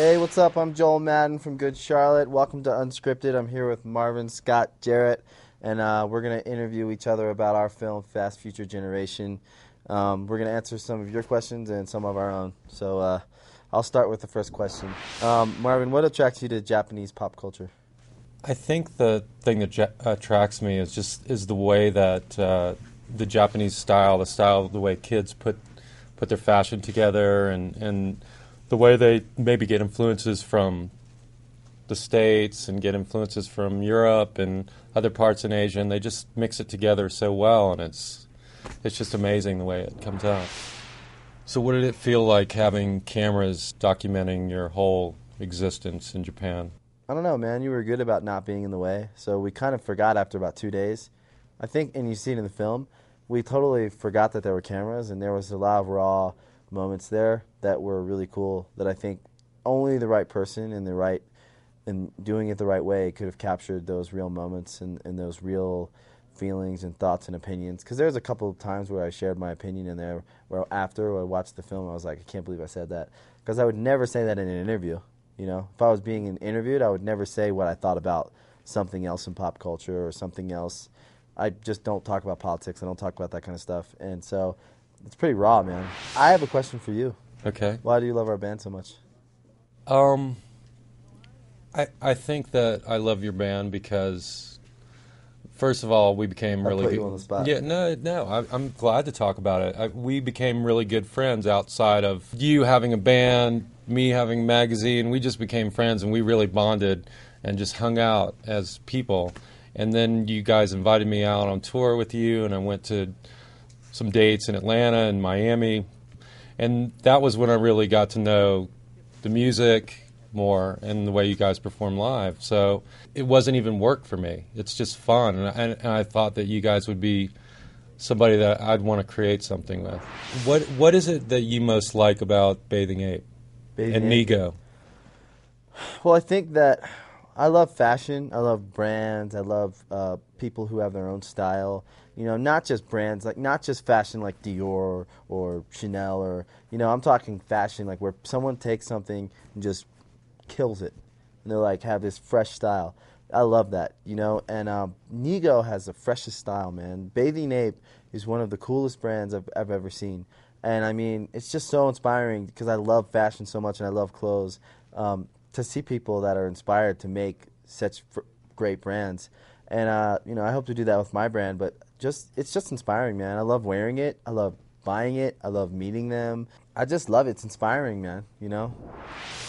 Hey, what's up? I'm Joel Madden from Good Charlotte. Welcome to Unscripted. I'm here with Marvin, Scott, Jarrett, and we're going to interview each other about our film, Fast Future Generation. We're going to answer some of your questions and some of our own. So I'll start with the first question. Marvin, what attracts you to Japanese pop culture? I think the thing that attracts me is the way that the Japanese style, the way kids put their fashion together, and the way they maybe get influences from the States and get influences from Europe and other parts in Asia, and they just mix it together so well, and it's just amazing the way it comes out. So what did it feel like having cameras documenting your whole existence in Japan? I don't know, man. You were good about not being in the way, so we kind of forgot after about 2 days. I think, and you see it in the film, we totally forgot that there were cameras, and there was a lot of raw moments there that were really cool that I think only the right person and doing it the right way could have captured those real moments and those real feelings and thoughts and opinions. Because there was a couple of times where I shared my opinion in there where after I watched the film I was like, I can't believe I said that. Because I would never say that in an interview. You know, if I was being interviewed, I would never say what I thought about something else in pop culture or something else. I just don't talk about politics. I don't talk about that kind of stuff. And so it's pretty raw, man. I have a question for you. Okay. Why do you love our band so much? I think that I love your band because, first of all, we became really put good. you on the spot. Yeah, no. I'm glad to talk about it. We became really good friends outside of you having a band, me having a magazine. We just became friends, and we really bonded and just hung out as people. And then you guys invited me out on tour with you, and I went to some dates in Atlanta and Miami. And that was when I really got to know the music more and the way you guys perform live. So it wasn't even work for me. It's just fun. And I thought that you guys would be somebody that I'd want to create something with. What is it that you most like about Bathing Ape and Nego? Well, I think that I love fashion. I love brands. I love people who have their own style. You know, not just brands, like not just fashion like Dior or Chanel or, you know, I'm talking fashion like where someone takes something and just kills it. And they're like, have this fresh style. I love that, you know. And Nego has the freshest style, man. Bathing Ape is one of the coolest brands I've ever seen. And I mean, it's just so inspiring because I love fashion so much and I love clothes. To see people that are inspired to make such great brands. And, you know, I hope to do that with my brand, but it's just inspiring, man. I love wearing it. I love buying it. I love meeting them. I just love it. It's inspiring, man, you know?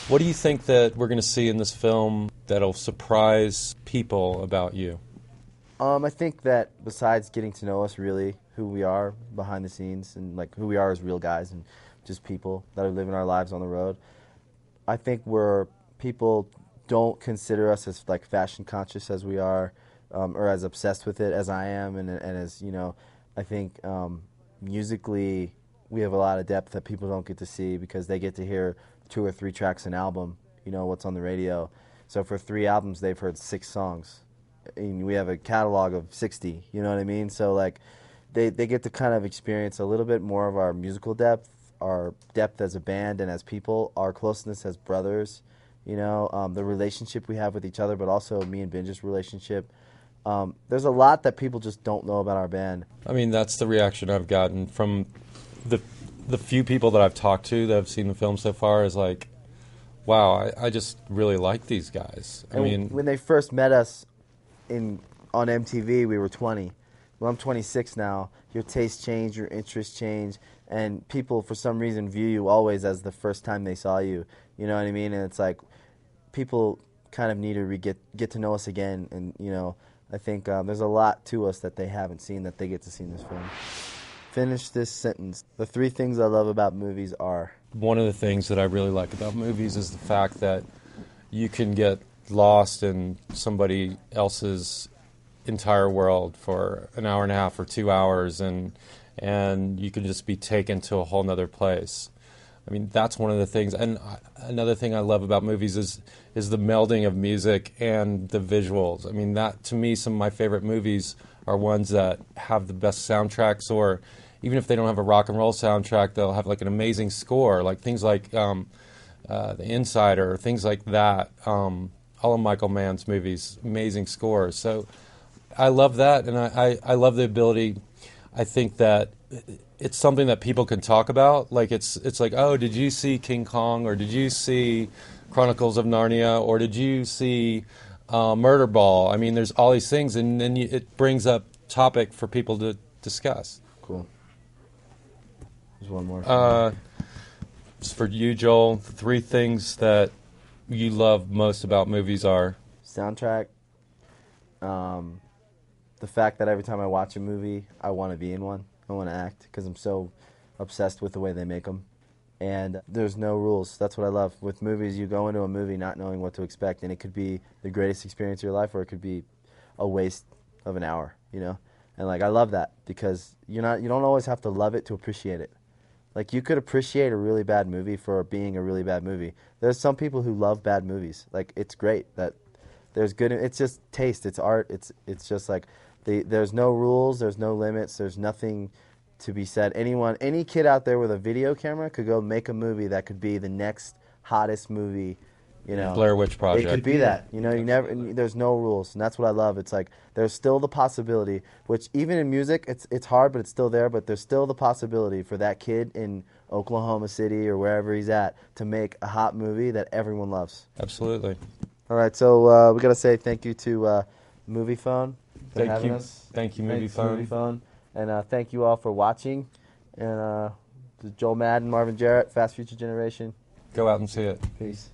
What do you think that we're going to see in this film that'll surprise people about you? I think that besides getting to know us really, who we are behind the scenes and like who we are as real guys and just people that are living our lives on the road, I think people don't consider us as like fashion conscious as we are, or as obsessed with it as I am, and as, you know, I think musically we have a lot of depth that people don't get to see because they get to hear 2 or 3 tracks an album, you know, what's on the radio. So for 3 albums they've heard 6 songs. And we have a catalog of 60, you know what I mean? So like they get to kind of experience a little bit more of our musical depth, our depth as a band and as people, our closeness as brothers. You know, the relationship we have with each other, but also me and Binge's relationship. There's a lot that people just don't know about our band. I mean, that's the reaction I've gotten from the few people that I've talked to that have seen the film so far is like, wow, I just really like these guys. I mean, when they first met us on MTV, we were 20. Well, I'm 26 now. Your tastes change, your interests change, and people for some reason view you always as the first time they saw you. You know what I mean? And it's like people kind of need to get to know us again, and you know, I think there's a lot to us that they haven't seen that they get to see in this film. Finish this sentence. The 3 things I love about movies are. One of the things that I really like about movies is the fact that you can get lost in somebody else's entire world for an hour and a half or 2 hours, and you can just be taken to a whole nother place. I mean, that's one of the things. And another thing I love about movies is the melding of music and the visuals. I mean, that to me, some of my favorite movies are ones that have the best soundtracks, or even if they don't have a rock and roll soundtrack, they'll have like an amazing score, like things like The Insider, things like that. All of Michael Mann's movies, amazing scores. So I love that, and I love the ability. I think that it's something that people can talk about. Like it's like, oh, did you see King Kong, or did you see Chronicles of Narnia, or did you see Murder Ball? I mean, there's all these things, and then it brings up topic for people to discuss. Cool. There's one more. For you, Joel, the 3 things that you love most about movies are? Soundtrack. The fact that every time I watch a movie, I want to be in one. I want to act because I'm so obsessed with the way they make them. And there's no rules. That's what I love. With movies, you go into a movie not knowing what to expect, and it could be the greatest experience of your life, or it could be a waste of an hour, you know? And, like, I love that because you don't always have to love it to appreciate it. Like, you could appreciate a really bad movie for being a really bad movie. There's some people who love bad movies. Like, it's great that there's good. It's just taste. It's art. It's just like there's no rules. There's no limits. There's nothing to be said. Any kid out there with a video camera could go make a movie that could be the next hottest movie. You know, Blair Witch Project. It could be that. You know, there's no rules, and that's what I love. It's like there's still the possibility, which even in music, it's hard, but it's still there. But there's still the possibility for that kid in Oklahoma City or wherever he's at to make a hot movie that everyone loves. Absolutely. All right, so we got to say thank you to Movie Phone for having us. Thank you, Movie Thanks, Phone. Movie Phone. And thank you all for watching. And Joel Madden, Marvin Jarrett, Fast Future Generation. Go out and see it. Peace.